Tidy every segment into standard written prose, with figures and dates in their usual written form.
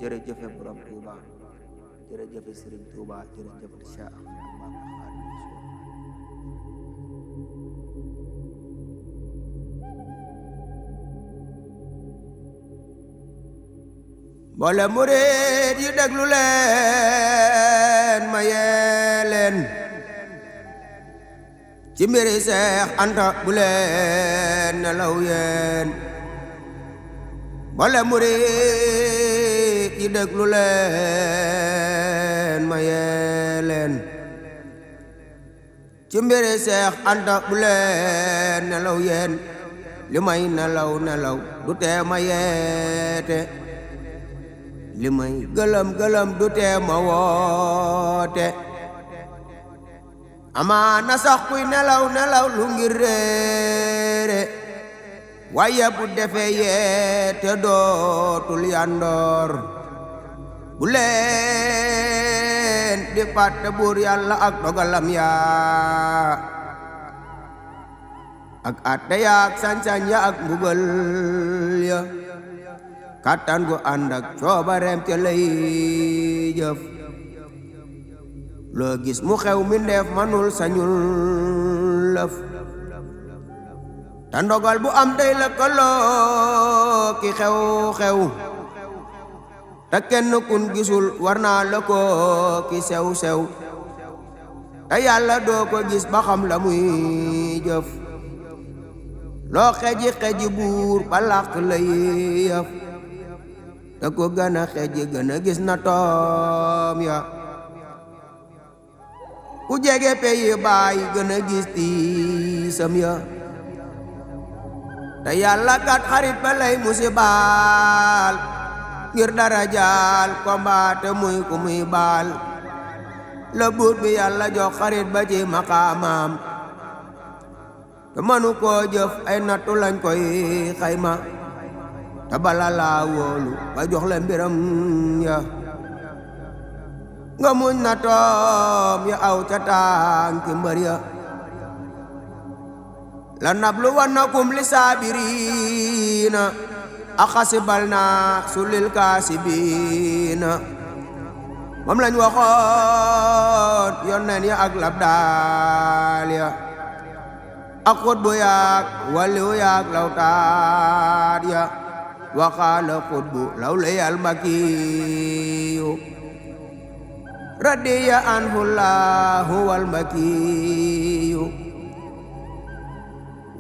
jërëjëfe borom Touba jërëjëfe Serigne Touba jërëjëfe Cheikh Ahmadou Bamba Khadimu Rasul mboolem murid yi déglu leen ma yee leen ci mbiri Seex Anta bu leen nelaw yeen mboolem murid yi déglu leen ma yee leen ci mbiri Seex Anta bu leen nelaw yeen li may nelaw nelaw du tee ma yeete li may gëlëm gëlëm du tee ma woote amaana sax kuy nelaw nelaw lu ngir réere waaye bu defee yeete dootul yandoor bu leen di fàtte buur yàlla ak dogalam yaa ak atte ya ak sañ-sañ ya ak mbugal ya kattan gu ànd ak coobareem ca lay jëf loo gis mu xew mi ndeef manul sañul lëf ta ndogal bu am day lëkkaloo ki xew-xew te kenn kun gisul war naa lëkkoo ki sew-sew te yàlla doo ko gis ba xam la muy jëf loo xeji xeji buur ba làq lay yëf te ko gën a xeji gën a gis na toom ya ku jege peyi baay gën a gis tiisam ya te yàlla kat xarit ba lay musibaal ngir dara jaal ko mbaate muy ku muy baal la buur bi yàlla jox xarit ba ci maqaamaam te mënu koo jëf ay nattu lañ koy xayma te bala laa wóolu ba jox la mbiram ya nga muñ na toom ya aw ca tànki mbër ya la nablu wannakum li saabiriina a xasibal naa sulil kaasibiina moom lañ waxoon yonneen ya ak labdaal ya ak xutbu yaak waliw yaak lawtaat ya waqaala xutbu lawlayal makiyu radiya anhu llahu wal makiyu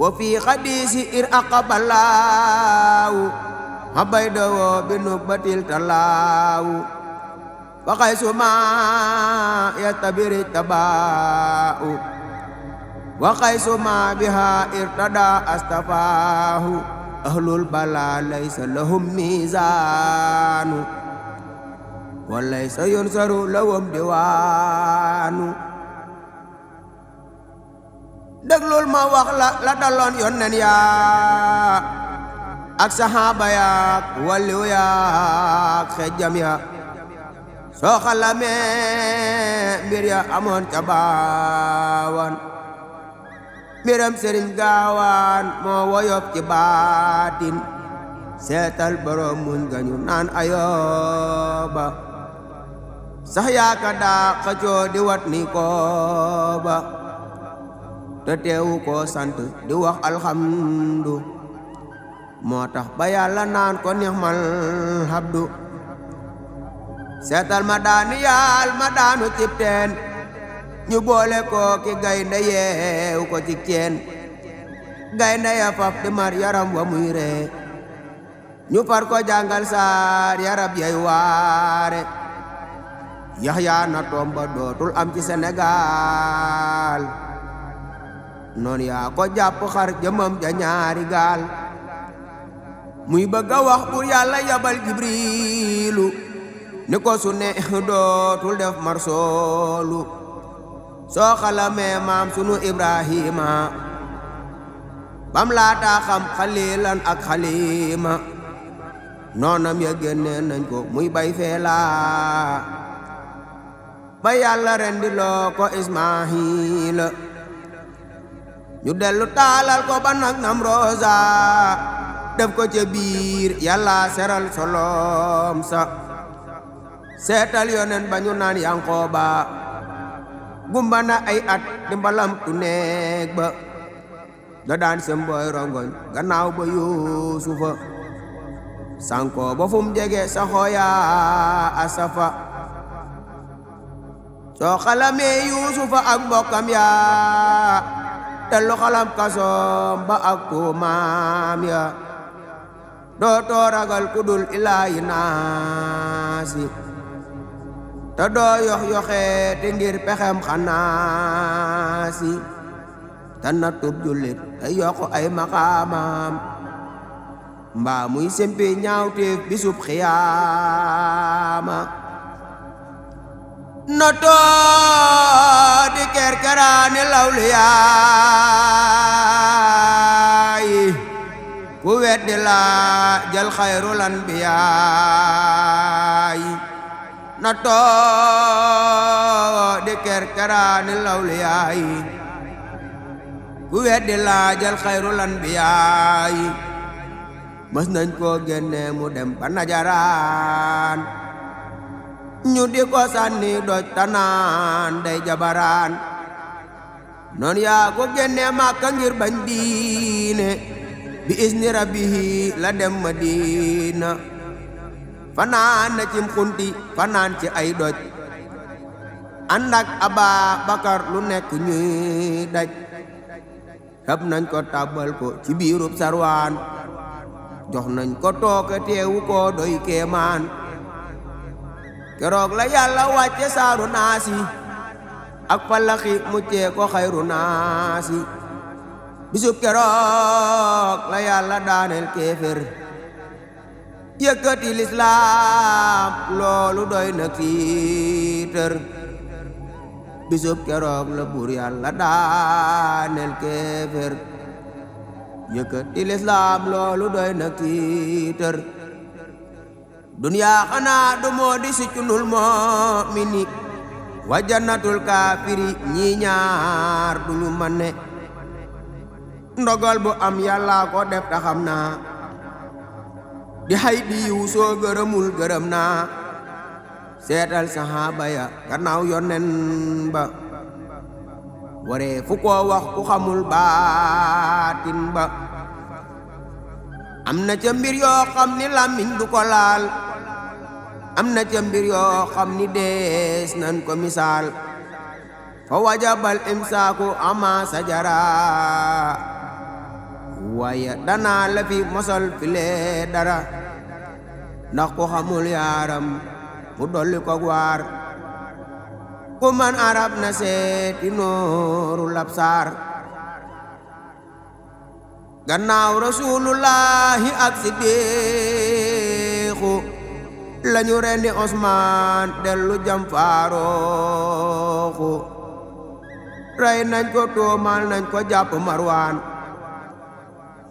wa fi xadiisi ir aqabalaawu habaydawo bi nubbatil talaawu wa xaysuma yastabiri tabaa'u wa xaysuma biha irtada astafaahu ahlul bala laysa lahum mizaanu wa laysa yunsaru lahum diwaanu déglul ma wax la daloon yónneen yaa ak saxaaba yaak waliw yaak xejjam ya soo xalamee mbir ya amoon ca baawan mbiram sëriñ gaawaan moo woyof ci baatin seetal borom muñ gañu naan ayoba sax yaaka daa xëccoo di wat ni kooba te teewu koo sant di wax alhamdu moo tax ba yàlla naan ko nixmal habdu seetal ma daani yaal ma daanu cib teen ñu boole ko ki gaynde yeew ko ci ceen gaynde ya faf di mar yaram wa muy ree ñu far ko jàngal saar yarab yay waare Yaxya na tomba dootul am ci Sénégal noon yaa ko jàpp xar jëmam ja ñaari gaal muy bëgg a wax bur yàlla yabal Jibriilu ni ko su ne dootul def marsoolu soo xalamee maam sunu Ibrahima bam laata xam xalilan ak xalima noonam ya génne nañ ko muy bay feela ba yàlla rendi loo ko Ismaahila ñu dellu taalal ko ba nag Namroosa def ko ca biir yàlla seral solom sa seetal yonen ba ñu naan Yankooba gumba na ay at di mbalam tu neeg ba da daan sembooy rongoñ gannaaw ba Yuusufa sanko ba fum jege sa xooya asafa soo xalamee Yuusufa ak mbokkam ya tellu xalam kasoom ba ak tuumaam ya dootoo ragal kudul ilaahi naasi te doo yox yoxe te ngir pexem xanaasi te natub jullit te yokku ay maqaamam mbaa muy sempi ñaawteef bisub xiyaama notoo di kerkeraani lawliyaay ku weddi la jël xayrul anbiyaay notoo di kerkeraani lawliyaay ku weddi la jël xayrul anbiyaay mës nañ koo génne mu dem ba najaraan ñu di ko sànni doj tanaan day jabaraan noon yaa ko génne Makka ngir bañ diine bi isni rabbihi la dem Madina fanaan na cim xunti fanaan ci ay doj ànd ak Ababakar lu nekk ñuy daj xëpp nañ ko tàbbal ko ci biirub sarwaan jox nañ ko tooke teewu ko doy kéemaan keroog la Yàlla wàcce saaru naasi ak falaxi muccee ko xayru naasi bisub keroog la Yàlla daaneel kéefër yëkkati lislaam loolu doy na kiitër bisub keroog la buur Yàlla daaneel kéefër yëkkati lislaam loolu doy na kiitër duniyaa xanaa du moo di siccunul mu'mini wa jannatul kaafiri ñi ñaar duñu manne ndogal bu am Yàlla ko def ta xam naa di xay di yiw soo gërëmul gërëm naa seetal sahaaba ya gannaaw yonen ba waree fu ko wax ku xamul baatin ba am na ca mbir yoo xam ni làmmiñ du ko laal am na ca mbir yoo xam ni dees nan ko misaal fa wajabal imsaaku ama sajara waaye danaa la fi mosal file dara ndax ku xamul yaaram mu dolli ko waar ku man arab na seeti nooru labsaar gannaaw rasulullahi ak siddiqu lañu rendi Osmaan dellu jam Faaruqu rey nañ ko tuumal nañ ko jàpp Marwaan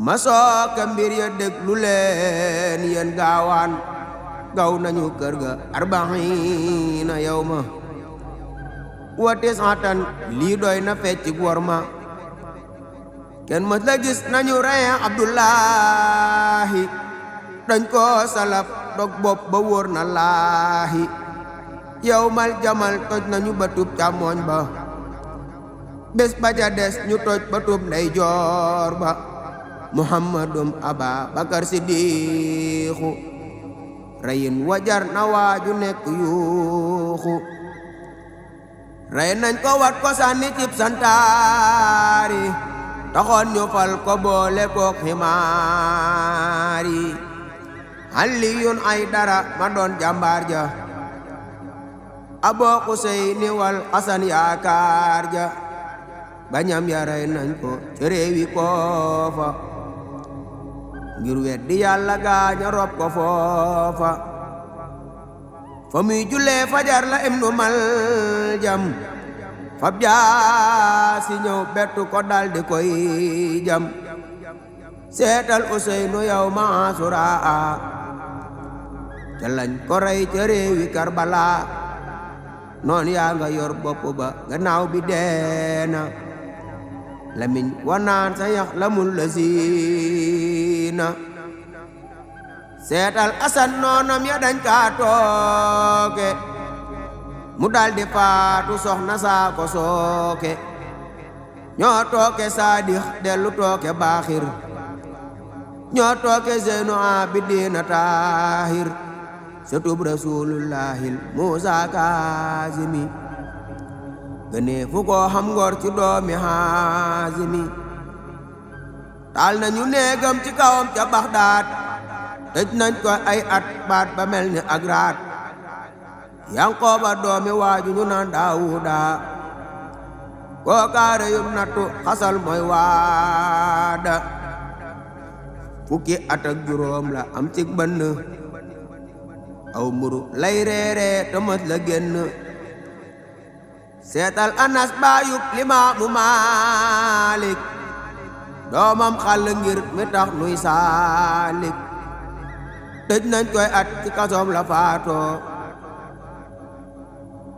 ma sooka mbir ya déglu leen yéen gaawaan gaw nañu kër ga arbaxiina yawma wa tisatan lii doy na fecc war ma kenn mës la gis nañu rey Abdullahi dañ ko salab dog bopp ba wóor na laahi yawmal jamal toj nañu batub càmmoñ ba bés ba ca des ñu toj batub ndeyjoor ba Muhammadum Ababakar Siddiqu reyin wajar na waaju nekk yuuxu rey nañ ko wat ko sànni cib santaari taxoon ñu fal ko boole kook ximaari Aliyun Aydara ma doon jàmbaar ja Abu Xuseyni wal Xasan yaakaar ja bañam ya rey nañ ko ci réewi Koofa ngir weddi Yàlla gaaña rob ko foofa fa muy jullee fajar la Ibnu Maljam fab jaasi ñëw bettu ko daldi koy jam seetal Useynu yow ma Asuraa ca lañ ko rey ca réewi Karbala noon yaa nga yor bopp ba gannaaw bi deena lamiñ wanaan sa yax lamul la siina seetal asan noonam ya dañ kaa tooke mu daldi faatu soxna saa ko sooke ñoo tooke saadix dellu tooke baaxir ñoo tooke zeynu abidina taahir sëtub rasulullahil muusa kaazimi gënee fu ko xam ngor ci doomi haazimi taal nañu néegam ci kawam ca Baxdaad tëj nañ ko ay at baat ba mel ni ak raat Yankooba doomi waaju ñu naan Daawuda kooka reyum nattu xasal mooy waada fukki at ak juróom la am ci bënn aw mburu lay reere te mës la génn seetal Anas baayub Limaamu Maalik doomam xàll ngir mi tax nuy saalik tëj nañ koy at ci kasoom la faatoo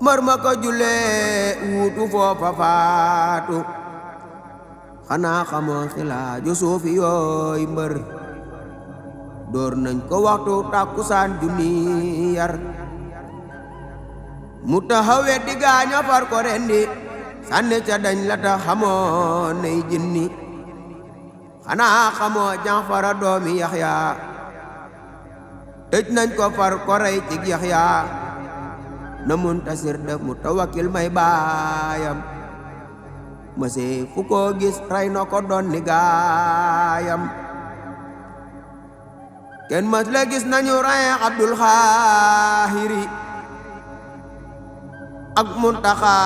mër ma ko julee wuutu foofa faatu xanaa xamoo xilaaju suufi yooy mbër door nañ ko waxtu tàkkusaan junni yar mu taxawe di gaaño far ko rendi sànni ca dañ la ta xamoo nay jinni xanaa xamoo Janfara doomi Yaxya tëj nañ ko far ko rey ci Yaxya na Muntasir def Mutawakkil may baayam mësee fu ko gis rey na ko doon ni gaayam kenn mës la gis nañu rey Abdul Xaahiri ak Muntaxa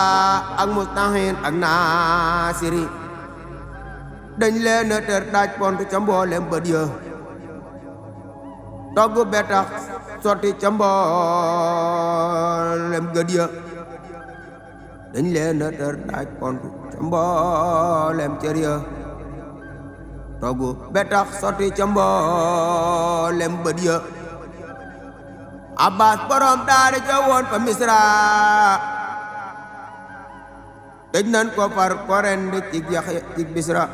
ak Mustahin ak Naasiri dañ leen a tër daaj pont ca mboolem bët ya togg betax sotti ca mboolem gët ya dañ leen a tër daaj pont ca mboolem cër ya togg betax sotti ca mboolem bët ya Abbas borom daara ja woon fa Misra tëj nañ ko far ko rendi ci Yaxya ci Bisra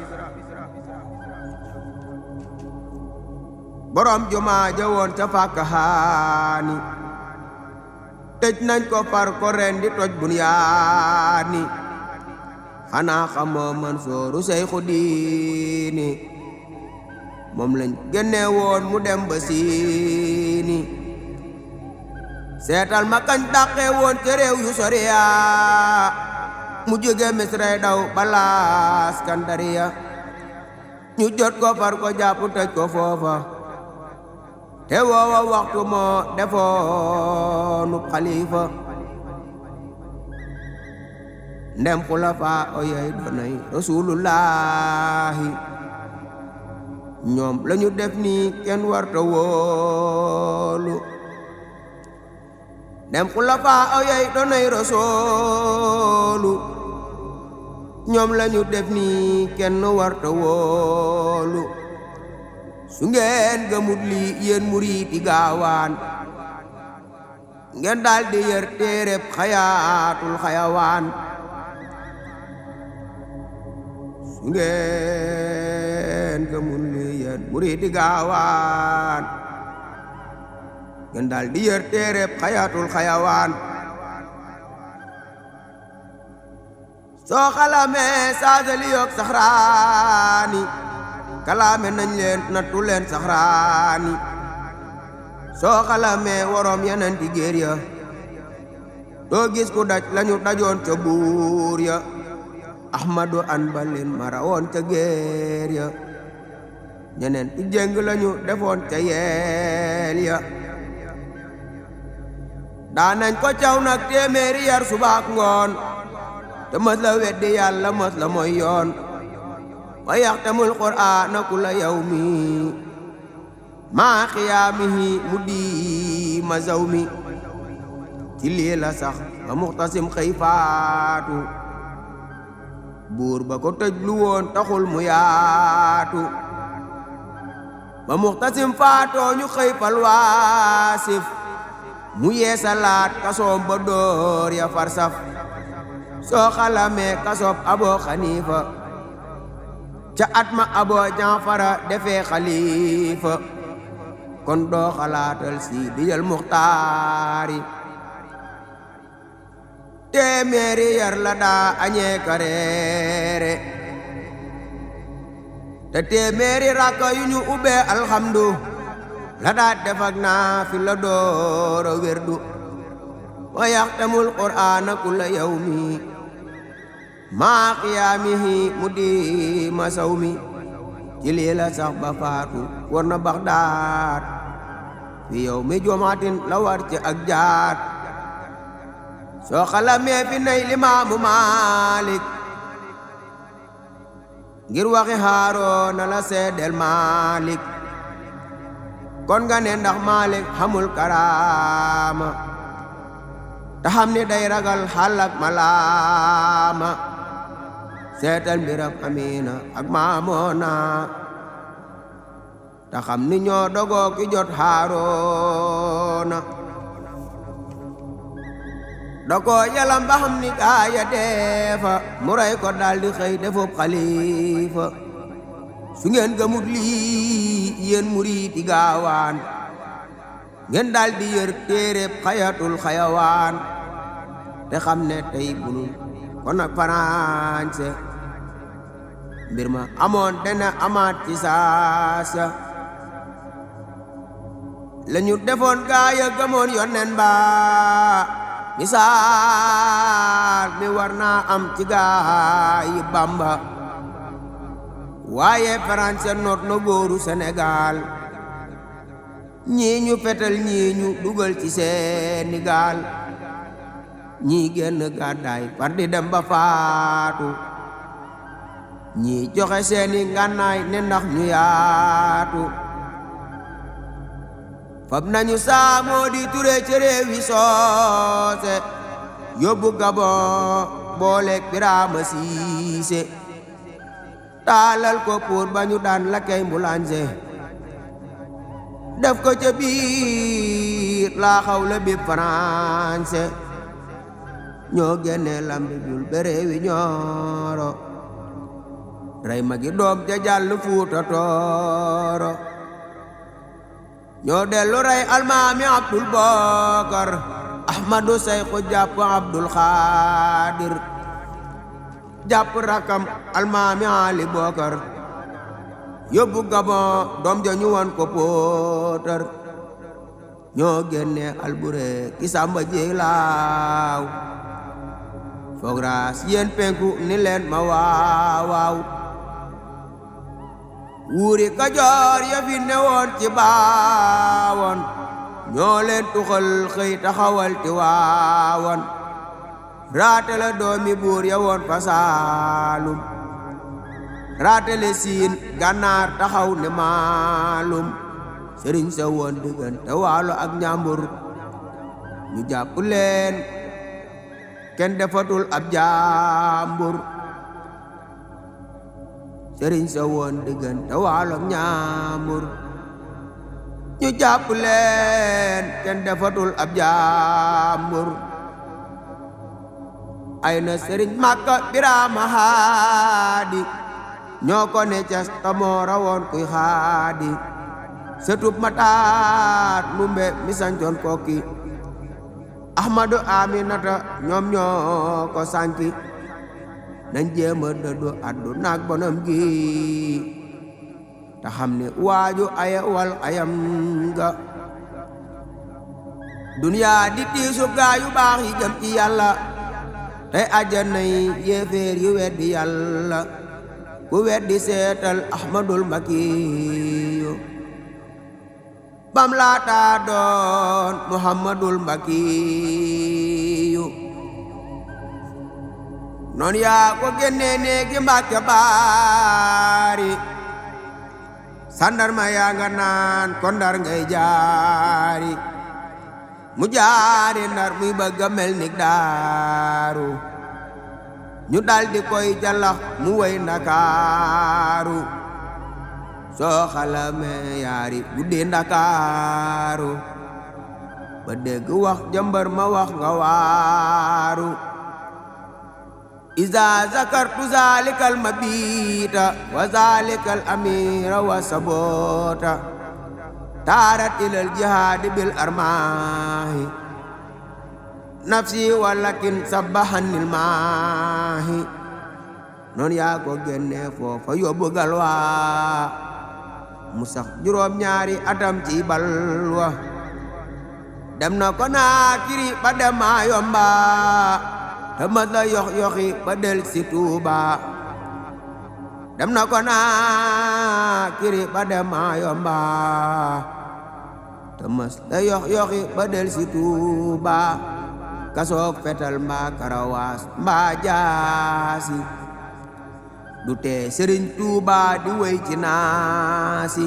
borom jumaa ja woon ca Fakkahaani tëj nañ ko far ko rendi toj Bunyaani xanaa xamoo Mansooru Seyxu Diini moom lañ génne woon mu dem ba Siini seetal ma kañ dàqe woon ca réew yu soriya mu jóge Misra daw bala Iskandariya ñu jot ko far ko jàpp tëj ko foofa te woowa waxtu moo defoonu xalifa ndem xulafa oyey doonay rasulullahi ñoom lañu def nii kenn warta wóolu ndem xulafa oyey doonay rasulu ñoom lañu def nii kenn warta wóolu su ngeen gëmut lii yéen muriiti gaawaan ngeen daldi yër téereb xayaatul xayawaan su ngeen gëmut lii yéen muriiti gaawaan ngeen daldi yër téereb xayaatul xayawaan soo xalamee saasali yoog saxraani kalaame nañ leen nattu leen saxraani soo xalamee worom yeneen di géer ya doo gis ku daj lañu dajoon ca buur ya Ahmadu Anbalin mara woon ca géer ya ñeneen di jéng lañu defoon ca yeel ya daanañ ko caw nag téeméeri yar subaak ngoon te mës la weddi yàlla mës la mooy yoon wa yaxtamul qur'aana kulla yawmi maa qiyaamihi mu diima zawmi ci lii la sax ba Muxtasim xëy faatu buur ba ko tëj lu woon taxul mu yaatu ba Muxtasim faatoo ñu xëy fal Waasif mu yeesalaat kasoom ba door ya farsaf soo xalamee kasob Aboo Xaniifa ca at ma Aboo Janfara defee xalifa kon doo xalaatal Sidiyal Muxtaari téeméeri yar la daa añee ka reere te téeméeri rakka yu ñu ubbee alxamdu la daa def ak naafi la dooro werdu wa yaxtamul qur'aana kulla yawmi maa qiyaamihi mu di ma sawmi ci lii la sax ba faatu war na Baxdaad fi yawmi jumaatin la war ci ak jaat soo xalamee fi nay Limaamu Maalik ngir waxi Haaroona la seedel Maalik kon nga ne ndax Maalik xamul karaama te xam ni day ragal xalak malaama seetal mbiram Amina ak Maamoona te xam ni ñoo dogoo ki jot Haaroona da ko yalam ba xam ni gaaya deefa mu rey ko daldi xëy defub xalifa su ngeen gëmut lii yéen muriiti gaawaan ngeen daldi yër téereb xayatul xayawaan te xam ne tey bunul kon ak farañse mbir ma amoon dana amaat ci saasa lañu defoon gaaya gëmoon yonnen ba misaal mi war naa am ci gaayi Bamba waaye farañse noot na góoru Sénégal ñii ñu fetal ñii ñu dugal ci seeni gaal ñii génn gàddaay far di dem ba faatu ñii joxe seeni ngànnaay ne ndax ñu yaatu fab nañu Saamoo di Ture ci réewi soose yóbbu Gabon booleeg Biraama Siise taalal ko pour ba ñu daan lakkay mbulaañse def ko ca biir laa xaw la bi farañse ñoo génne lambi jul bereewi Ñooro rey magi doom ja jàll Fuuta Tooro ñoo dellu rey almaami Abdul Bokar Ahmadu Sayxu jàpp Abdul Xaadir jàpp rakam almaami Ali Bokar yóbbu Gabon doom ja ñu wan ko Pootar ñoo génne Albure ki Samba Jeelaaw foog raas yéen penku ni leen ma waawaaw wuuri Kajoor ya fi newoon ci Baawoon ñoo leen tuxal xëy taxawal ti Waawoon raatale doomi buur ya woon fa Saalum raatale Siin Gànnaar taxaw ne Maalum sëriñ sa woon diggante Waalo ak Njàmbur ñu jàpp leen kenn defatul ab jaambur sëriñ sa woon diggante Waalo ak Njàmbur ñu jàpp leen kenn defatul ab jaambur ay na sëriñ Makka Biraama Haadi ñoo ko ne cas tamoo rawoon kuy xaadi sëtub Mataar Ndumbe mi sancoon Kokki Ahmadu Aminata ñoom ñoo ko sanki nañ jéema dëddu àdduna ak bonam gi te xam ne waaju aya wal ayam nga duniyaa di tiisu gaa yu baax yi jëm ci Yàlla tey àjjana yi yéeféer yu weddi Yàlla ku weddi seetal Ahmadul Mbakiyu bam laata doon Muhammadul Mbakiyu noon yaa ko génnee néegi Mbàkke Baari sandarma yaa nga naan ko Ndar ngay jaari mu jaari Ndar muy bëgga mel ni Daaru ñu daldi koy jalax mu way Ndakaaru soo xalamee yaari guddi Ndakaaru ba dégg wax jëmbar ma wax nga waaru iza zakartu zalikal mabita wa zalikal amira wa sabota taarat ilal jihaadi bil armaahi nafsi walakin sabbahanil maahi noon yaa ko génne foofa yóbbu galwaa mu sax juróom ñaari atam ci balwa dem na ko Naakiri ba dem Mayomba te mës la yox-yoxi ba del si Tuuba dem na ko Naakiri ba dem Mayomba te mës la yox-yoxi ba del si Tuuba kasoog fetal mbaa karawaas mbaa jaasi du tee Sëriñ Tuuba di wéy ci naasi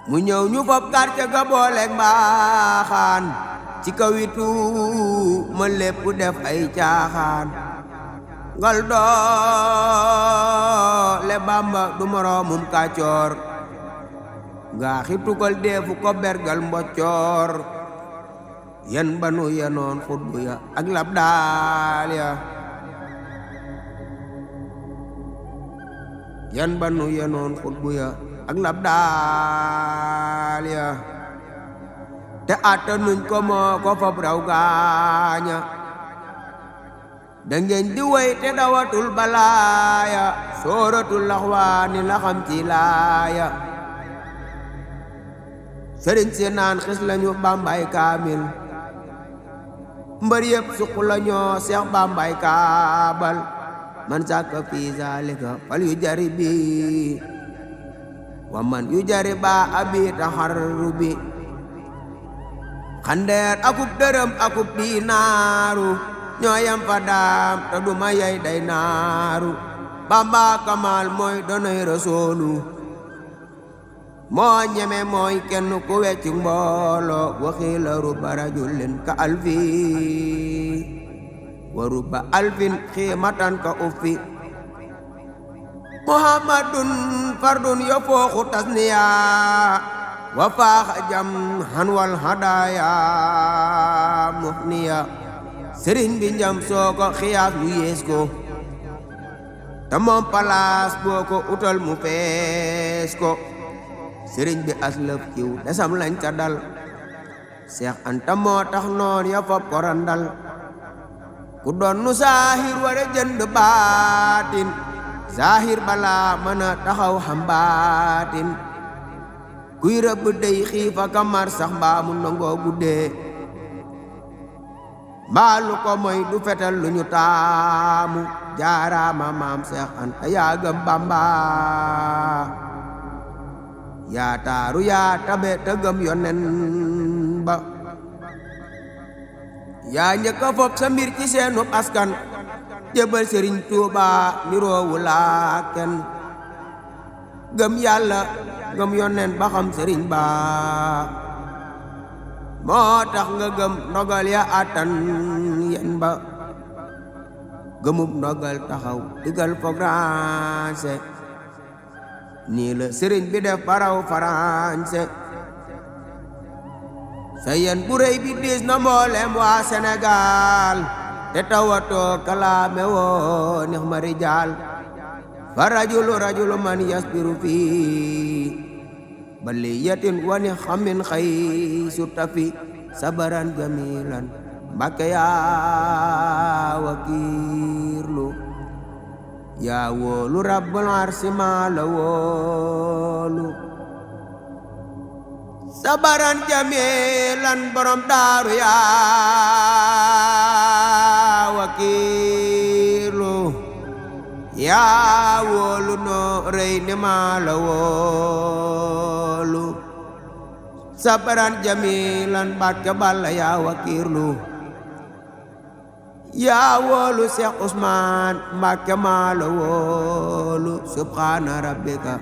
mu ñëw ñu fop quartier ga booleeg mbaaxaan ci kawitu ma lépp def ay caaxaan ngal doole Bamba du moroomum kàccoor nga xitukal deefu ko bergal mboccoor yen banu yenoon xutbu ya ak labdaal ya yan banu yenoon xutbu ya ak labdaal ya te attanuñ ko moo ko fab raw gaaña da ngeen di way te dawatul balaaya sooratul laxwaani la xam ci laaya sëriñ si naan xis lañu Bambay kaamil mbër yëpp suq lañoo Seex Bambay kaabal man sàkka fii zaalika fal yu jari bi wa man yu jari ba abi taxarrubi xandeer akub dërëm akub dinaaru ñooyam fa daam te duma yey day naaru Bamba kamal mooy donoy rasoolu moo ñeme mooy kenn ku wecci mboolo waxiila rubba rajulin ka alfi wa rubba alfin xiimatan ka uffi muhammadun fardun yo fooxu tasniya wa faaxa jam hanwal hadaya muhniya sëriñ bi njam soo ko xiyaas mu yees ko te moom palaas boo ko utal mu fees ko sëriñ bi aslëf kiw desam lañ ca dal Seex Anta moo tax noon ya fop ko randal ku doon nu saahir wara jënd baatin saahir balaa mën a taxaw xam baatin kuy rëbb dey xiifa kamar sax mbaa mu nangoo guddee mbaalu ko moy du fetal lu ñu taamu jaaraama maam Seex Anta yaa gëm Bamba yaa taaru yaa tabe te gëm yonen ba yaa njëkk a fop sa mbir ci seenub askan jébal Sëriñ Tuuba niroowu laa kenn gëm yàlla gëm yonen ba xam sëriñ ba moo tax nga gëm ndogal ya attan yen ba gëmub ndogal taxaw digal foog raanse nii la sëriñ bi def baraw faraanse sa yen bu rëy bi diis na mboolem waa Sénégal te tawatoo kalaame woo neex ma rijaal fa rajulu man yasbiru fii baliyatin wani xamin xay surtafi sabaran jamilan Mbàkke yaa wakiirlu yaa wóolu rabbul arsi maa la wóolu sabaran jamilan borom daaru yaa wakiirlu yaa wóolu noo rëy ni maa la wóolu sabaran jamilan Mbàkke Balla yaa wakiirlu yaa wóolu Seex Usmaan Mbàkke maa la wóolu subhaana rabbika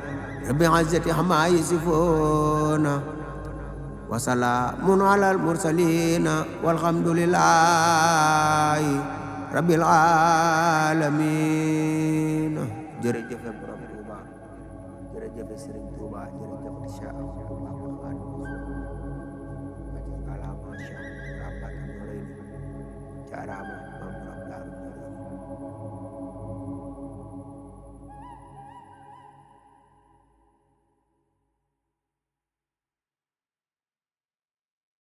rabbil izzati ammaa yasifuuna wa salaamun alal mursaliina walhamdulillaahi rabbil aalamiin. jërëjëf borom Tuuba jërëjëf Sëriñ Tuuba jërëjëf Cheikh Ahmadou Bamba Xaadimu Rasuul jaaraama